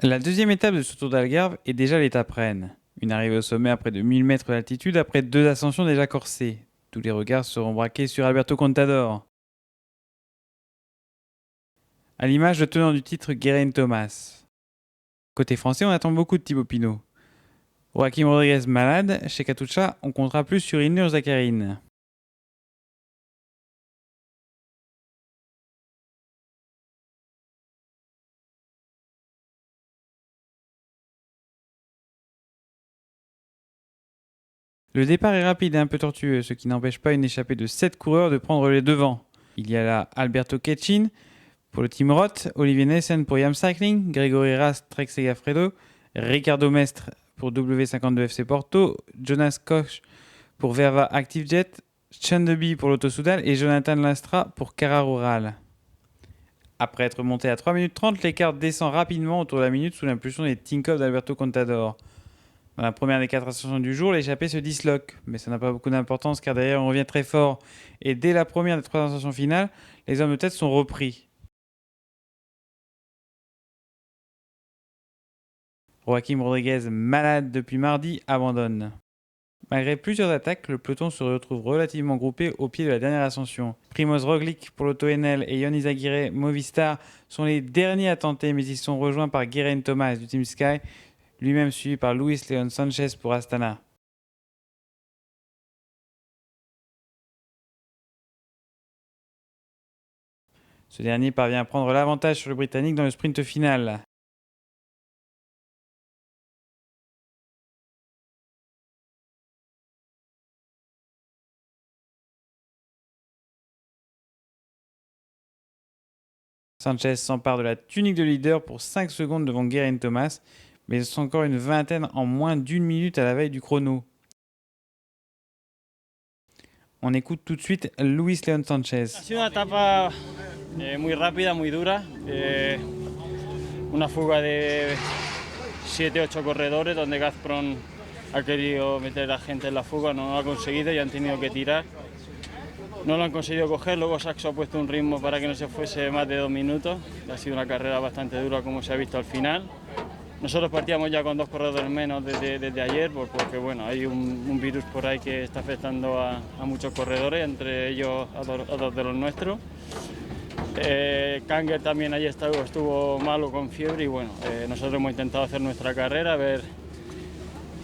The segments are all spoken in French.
La deuxième étape de ce Tour d'Algarve est déjà l'étape reine. Une arrivée au sommet à près de 1000 mètres d'altitude après 2 ascensions déjà corsées. Tous les regards seront braqués sur Alberto Contador. À l'image de tenant du titre Geraint Thomas. Côté français, on attend beaucoup de Thibaut Pinot. Joaquim Rodriguez malade, chez Katusha, on comptera plus sur Ilnur Zakarin. Le départ est rapide et un peu tortueux, ce qui n'empêche pas une échappée de 7 coureurs de prendre les devants. Il y a là Alberto Quetchin pour le Team Roth, Olivier Nessen pour Yam Cycling, Grégory Rast, Trek Segafredo, Ricardo Mestre pour W52 FC Porto, Jonas Koch pour Verva ActiveJet, Chandeby pour l'Auto Soudal et Jonathan Lastra pour Cara Rural. Après être monté à 3 minutes 30, l'écart descend rapidement autour de la minute sous l'impulsion des Tinkoff d'Alberto Contador. Dans la première des 4 ascensions du jour, l'échappée se disloque, mais ça n'a pas beaucoup d'importance car derrière on revient très fort. Et dès la première des 3 ascensions finales, les hommes de tête sont repris. Joaquim Rodriguez, malade depuis mardi, abandonne. Malgré plusieurs attaques, le peloton se retrouve relativement groupé au pied de la dernière ascension. Primoz Roglic pour l'Auto NL et Ion Izagirre Movistar sont les derniers à tenter, mais ils sont rejoints par Geraint Thomas du Team Sky, lui-même suivi par Luis Leon Sanchez pour Astana. Ce dernier parvient à prendre l'avantage sur le Britannique dans le sprint final. Sanchez s'empare de la tunique de leader pour 5 secondes devant Geraint Thomas, mais c'est encore une vingtaine en moins d'une minute à la veille du chrono. On écoute tout de suite Luis Leon Sanchez. Ha sido una etapa muy rápida, muy dura. Una fuga de 7-8 corredores donde Gazprom ha querido meter a gente en la fuga, no lo ha conseguido y han tenido que tirar. No lo han conseguido coger, luego Saxo ha puesto un ritmo para que no se fuese más de 2 minutos. Ha sido una carrera bastante dura como se ha visto al final. Nosotros partíamos ya con 2 corredores menos desde ayer porque bueno, hay un virus por ahí que está afectando a muchos corredores, entre ellos a dos de los nuestros. Kanger también ayer estuvo malo con fiebre y bueno, nosotros hemos intentado hacer nuestra carrera, a ver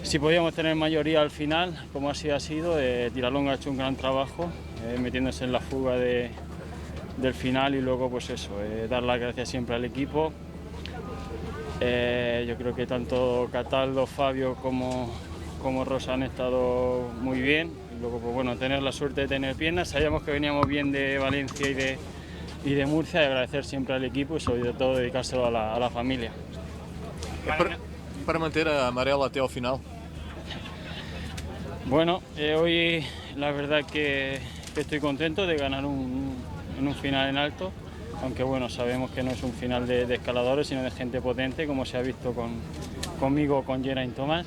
si podíamos tener mayoría al final, como así ha sido. Tiralonga ha hecho un gran trabajo metiéndose en la fuga del final y luego pues eso, dar las gracias siempre al equipo. Yo creo que tanto Cataldo, Fabio como Rosa han estado muy bien. Y luego pues bueno, tener la suerte de tener piernas, sabíamos que veníamos bien de Valencia y de Murcia, y agradecer siempre al equipo y sobre todo dedicárselo a la familia. Para manter a amarela até ao final? Bueno, hoy la verdad que estoy contento de ganar en un final en alto, aunque bueno, sabemos que no es un final de escaladores, sino de gente potente, como se ha visto conmigo, con Geraint Thomas.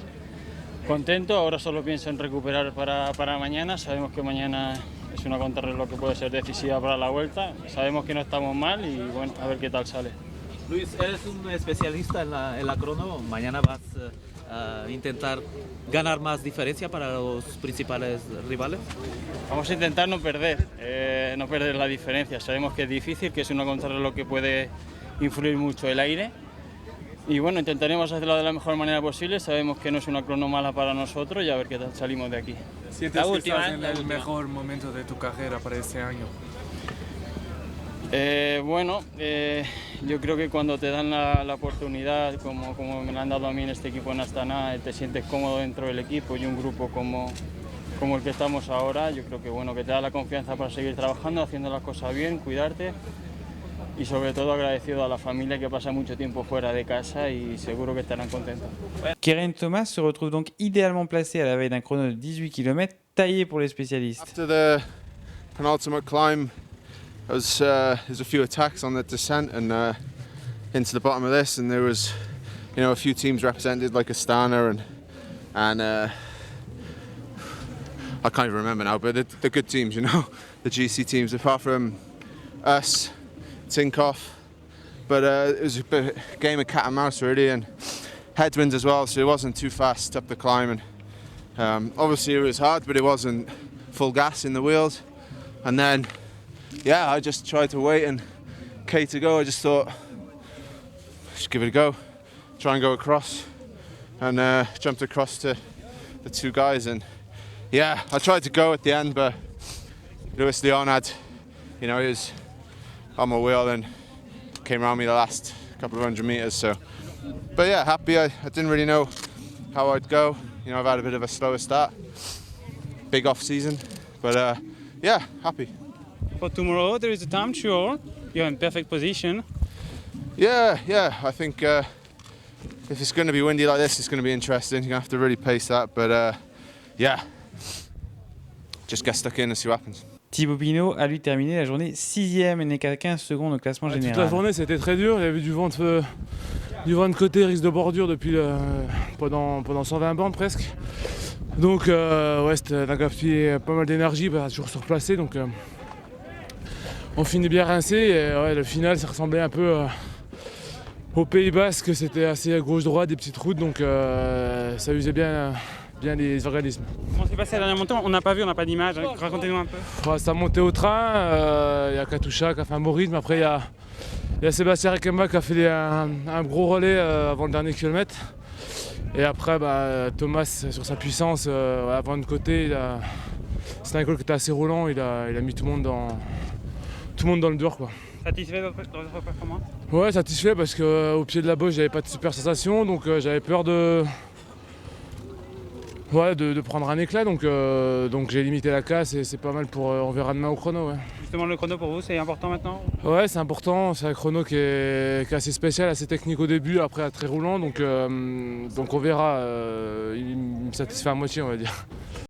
Contento, ahora solo pienso en recuperar para mañana. Sabemos que mañana es una contrarreloj que puede ser decisiva para la vuelta. Sabemos que no estamos mal y bueno, a ver qué tal sale. Luis, eres un especialista en la crono. Mañana vas a intentar ganar más diferencia para los principales rivales. Vamos a intentar no perder la diferencia. Sabemos que es difícil, que es una contrarreloj que puede influir mucho el aire. Y bueno, intentaremos hacerlo de la mejor manera posible. Sabemos que no es una crono mala para nosotros y a ver qué tal salimos de aquí. ¿Sientes que estás en el mejor momento de tu carrera para este año? Yo creo que cuando te dan la oportunidad, como me la han dado a mí en este equipo en Astana, te sientes cómodo dentro del equipo y un grupo como el que estamos ahora, yo creo que bueno, que te da la confianza para seguir trabajando, haciendo las cosas bien, cuidarte y sobre todo agradecido a la familia que pasa mucho tiempo fuera de casa y seguro que estarán contentos. Geraint Thomas se retrouve donc idéalement placé à la veille d'un chrono de 18 km taillé pour les spécialistes. After the penultimate climb, there's a few attacks on the descent and into the bottom of this, and there was, a few teams represented like Astana and I can't even remember now, but they're good teams, the GC teams. Apart from us, Tinkoff, but it was a game of cat and mouse really, and headwinds as well, so it wasn't too fast up the climb. And obviously it was hard, but it wasn't full gas in the wheels. And then, yeah, I just tried to wait and K to go. I just thought, just give it a go, try and go across, and jumped across to the two guys. And yeah, I tried to go at the end, but Luis Leon had, he was on my wheel and came around me the last couple of 100 meters. So, but yeah, happy. I didn't really know how I'd go. I've had a bit of a slower start, big off season, but yeah, happy. For tomorrow, there is a time trial. You're in perfect position. Yeah. I think if it's going to be windy like this, it's going to be interesting. You're going to have to really pace that, but yeah, just get stuck in and see what happens. Thibaut Pinot a lui terminé la journée 6e et n'est qu'à 15 secondes au classement général. Toute la journée c'était très dur, il y avait du vent de côté, risque de bordure depuis pendant 120 bandes presque. Donc ouais, on a gaspillé pas mal d'énergie, toujours se replacer, donc on finit bien rincé. Et ouais, le final ça ressemblait un peu au Pays Basque, c'était assez à gauche-droite, des petites routes, donc ça usait bien les organismes. Comment s'est passé la dernière montée? On n'a pas vu, on n'a pas d'image. Racontez-nous un peu. Ouais, ça montait au train, il y a Katusha qui a fait un bon rythme. Après, il y a Sébastien Rekemba qui a fait un gros relais avant le dernier kilomètre. Et après, Thomas, sur sa puissance, avant de côté, c'est un col qui était assez roulant. Il a mis tout le monde dans le dur, quoi. Satisfait de votre performance? Ouais, satisfait parce qu'au pied de la bosse, j'avais pas de super sensation. Donc j'avais peur de prendre un éclat, donc j'ai limité la casse et c'est pas mal pour on verra demain au chrono. Ouais. Justement, le chrono pour vous, c'est important maintenant? Ouais, c'est important, c'est un chrono qui est assez spécial, assez technique au début, après très roulant, donc on verra, il me satisfait à moitié, on va dire.